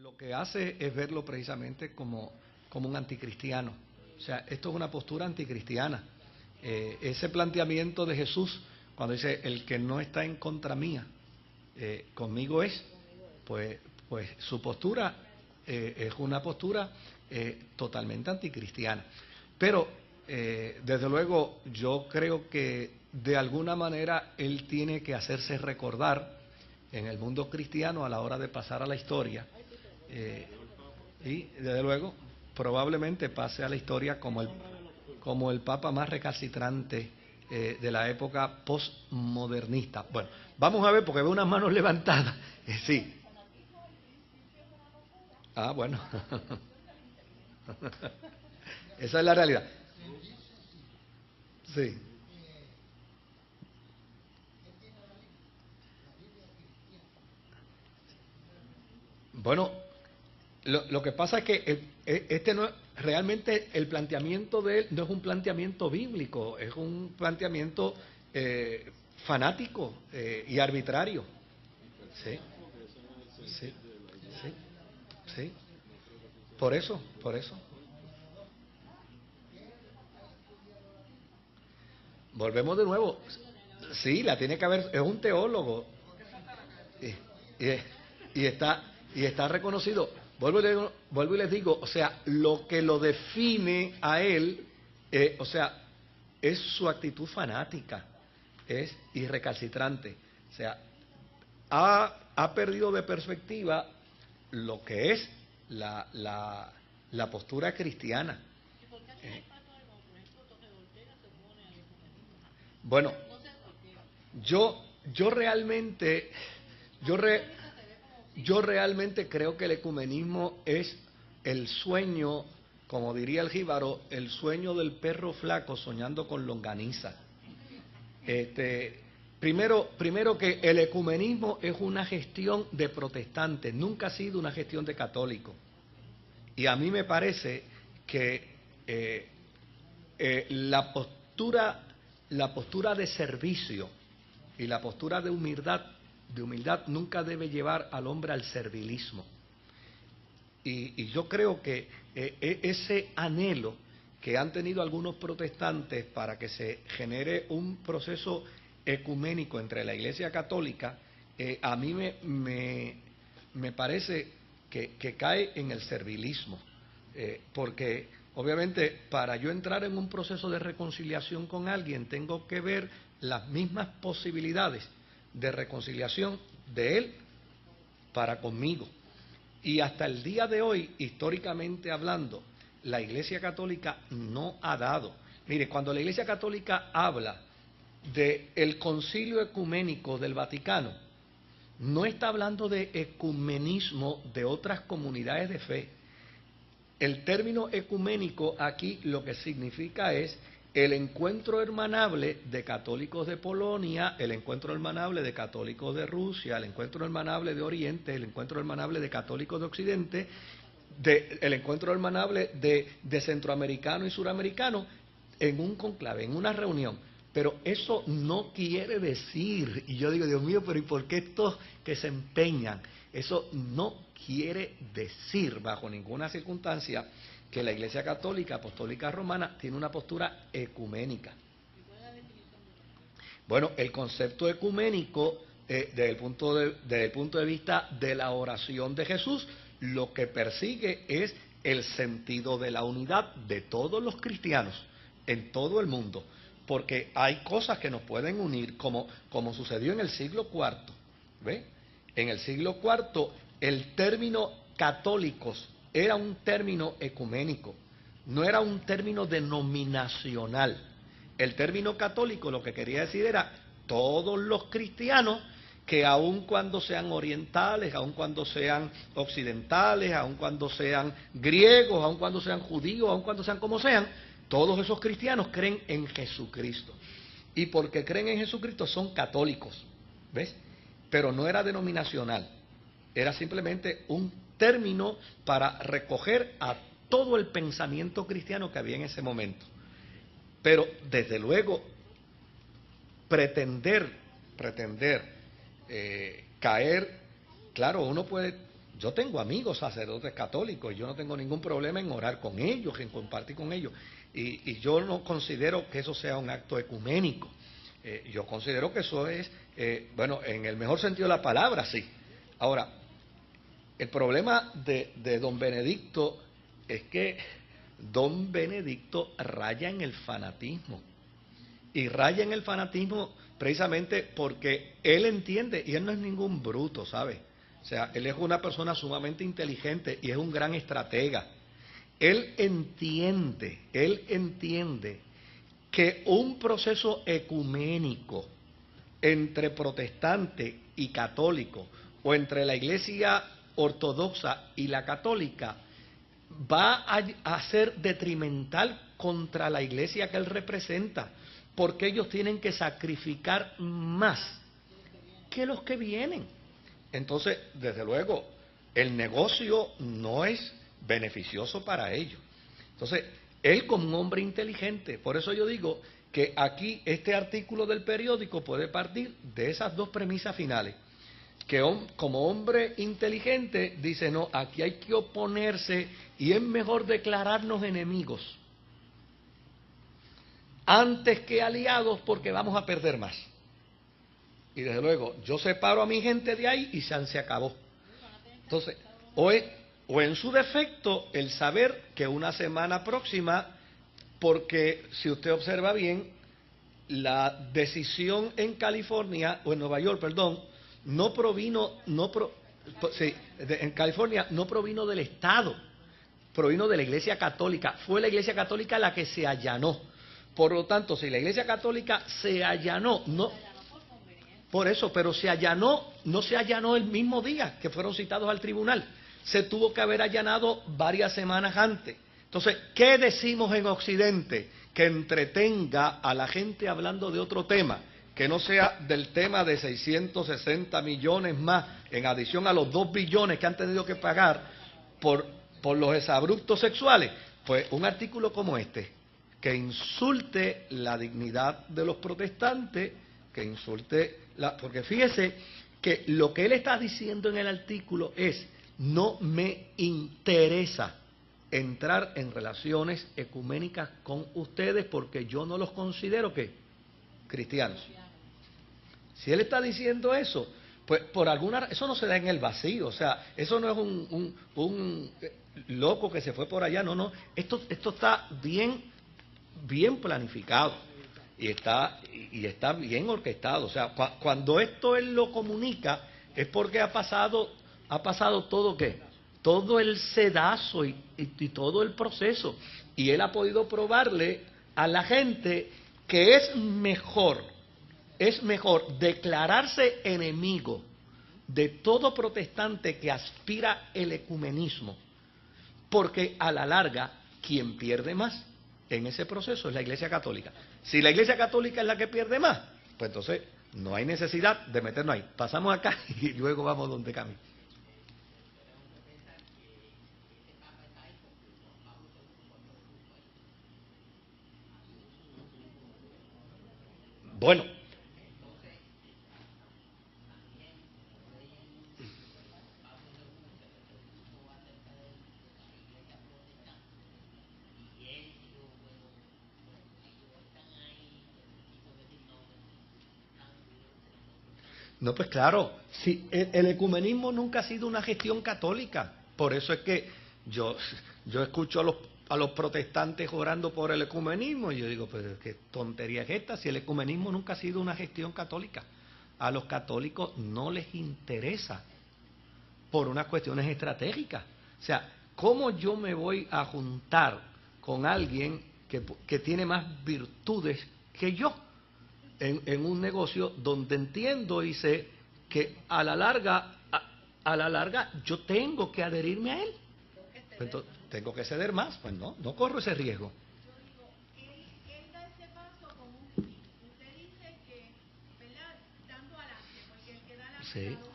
lo que hace es verlo precisamente como un anticristiano. O sea, esto es una postura anticristiana. Ese planteamiento de Jesús, cuando dice, el que no está en contra mía, conmigo es, pues su postura es una postura totalmente anticristiana. Pero, desde luego, yo creo que de alguna manera él tiene que hacerse recordar en el mundo cristiano a la hora de pasar a la historia. Y, desde luego, probablemente pase a la historia como el papa más recalcitrante de la época postmodernista. Bueno, vamos a ver, porque veo unas manos levantadas. Sí. Ah, bueno. Esa es la realidad. Sí. Bueno, lo que pasa es que este no realmente el planteamiento de él no es un planteamiento bíblico, es un planteamiento fanático y arbitrario. Sí, sí, sí, sí. Por eso, por eso. Volvemos de nuevo. Sí, la tiene que haber, es un teólogo. Y, y, y está reconocido. Vuelvo y les digo, o sea, lo que lo define a él, o sea, es su actitud fanática, es irrecalcitrante. O sea, ha perdido de perspectiva lo que es la postura cristiana. Bueno, yo, yo realmente, yo, re, yo realmente creo que el ecumenismo es el sueño, como diría el jíbaro, el sueño del perro flaco soñando con longaniza. Primero que el ecumenismo es una gestión de protestantes, nunca ha sido una gestión de católicos. Y a mí me parece que la postura de servicio y la postura de humildad nunca debe llevar al hombre al servilismo. Y yo creo que ese anhelo que han tenido algunos protestantes para que se genere un proceso ecuménico entre la Iglesia Católica, a mí me parece que cae en el servilismo, porque obviamente para yo entrar en un proceso de reconciliación con alguien tengo que ver las mismas posibilidades de reconciliación de él para conmigo. Y hasta el día de hoy, históricamente hablando, la Iglesia Católica no ha dado. Mire, cuando la Iglesia Católica habla del concilio ecuménico del Vaticano, no está hablando de ecumenismo de otras comunidades de fe. El término ecuménico aquí lo que significa es el encuentro hermanable de católicos de Polonia, el encuentro hermanable de católicos de Rusia, el encuentro hermanable de Oriente, el encuentro hermanable de católicos de Occidente, el encuentro hermanable de centroamericanos y suramericanos en un conclave, en una reunión. Pero eso no quiere decir, y yo digo, Dios mío, pero ¿y por qué estos que se empeñan? Eso no quiere decir bajo ninguna circunstancia que la Iglesia Católica Apostólica Romana tiene una postura ecuménica. Bueno, el concepto ecuménico, desde el punto de vista de la oración de Jesús, lo que persigue es el sentido de la unidad de todos los cristianos en todo el mundo, porque hay cosas que nos pueden unir, como sucedió en el siglo IV. ¿Ve? En el siglo IV, el término católicos era un término ecuménico, no era un término denominacional. El término católico lo que quería decir era todos los cristianos que aun cuando sean orientales, aun cuando sean occidentales, aun cuando sean griegos, aun cuando sean judíos, aun cuando sean como sean, todos esos cristianos creen en Jesucristo. Y porque creen en Jesucristo son católicos, ¿ves? Pero no era denominacional, era simplemente un término para recoger a todo el pensamiento cristiano que había en ese momento. Pero, desde luego, pretender caer, claro, uno puede Yo tengo amigos sacerdotes católicos, yo no tengo ningún problema en orar con ellos, en compartir con ellos. Y yo no considero que eso sea un acto ecuménico. Yo considero que eso es, bueno, en el mejor sentido de la palabra, sí. Ahora, el problema de don Benedicto es que don Benedicto raya en el fanatismo. Y raya en el fanatismo precisamente porque él entiende, y él no es ningún bruto, ¿sabe? O sea, él es una persona sumamente inteligente y es un gran estratega. Él entiende que un proceso ecuménico entre protestante y católico, o entre la iglesia ortodoxa y la católica, va a ser detrimental contra la iglesia que él representa, porque ellos tienen que sacrificar más que los que vienen. Entonces, desde luego, el negocio no es beneficioso para ellos. Entonces, él como un hombre inteligente, por eso yo digo que aquí este artículo del periódico puede partir de esas dos premisas finales, que como hombre inteligente dice, no, aquí hay que oponerse y es mejor declararnos enemigos antes que aliados porque vamos a perder más. Y desde luego, yo separo a mi gente de ahí y se acabó. Entonces, o en su defecto, el saber que una semana próxima, porque si usted observa bien, la decisión en California, o en Nueva York, perdón, en California no provino del Estado, provino de la Iglesia Católica. Fue la Iglesia Católica la que se allanó. Por lo tanto, si la Iglesia Católica se allanó, no, por eso, pero se allanó, no se allanó el mismo día que fueron citados al tribunal. Se tuvo que haber allanado varias semanas antes. Entonces, ¿qué decimos en Occidente que entretenga a la gente hablando de otro tema, que no sea del tema de 660 millones más, en adición a los 2 billones que han tenido que pagar por los exabruptos sexuales? Pues un artículo como este, que insulte la dignidad de los protestantes, que insulte porque fíjese que lo que él está diciendo en el artículo es: no me interesa entrar en relaciones ecuménicas con ustedes porque yo no los considero ¿qué? Cristianos. Si él está diciendo eso, pues por alguna eso no se da en el vacío, o sea, eso no es un loco que se fue por allá, no, esto está bien planificado. Y está bien orquestado. O sea, cuando esto él lo comunica, es porque ha pasado todo ¿qué? Todo el sedazo y todo el proceso. Y él ha podido probarle a la gente que es mejor declararse enemigo de todo protestante que aspira el ecumenismo, porque a la larga, quien pierde más en ese proceso es la Iglesia Católica. Si la Iglesia Católica es la que pierde más, pues entonces no hay necesidad de meternos ahí. Pasamos acá y luego vamos donde Camilo. Bueno, no, pues claro, si el ecumenismo nunca ha sido una gestión católica. Por eso es que yo escucho a los protestantes orando por el ecumenismo y yo digo, pues qué tontería es esta, si el ecumenismo nunca ha sido una gestión católica. A los católicos no les interesa por unas cuestiones estratégicas. O sea, ¿cómo yo me voy a juntar con alguien que tiene más virtudes que yo en un negocio donde entiendo y sé que a la larga yo tengo que adherirme a él? Entonces, tengo que ceder más, pues no corro ese riesgo. Él da ese paso con un fin. Usted dice que, ¿verdad? Dando adelante, porque el que da adelante Sí. da dos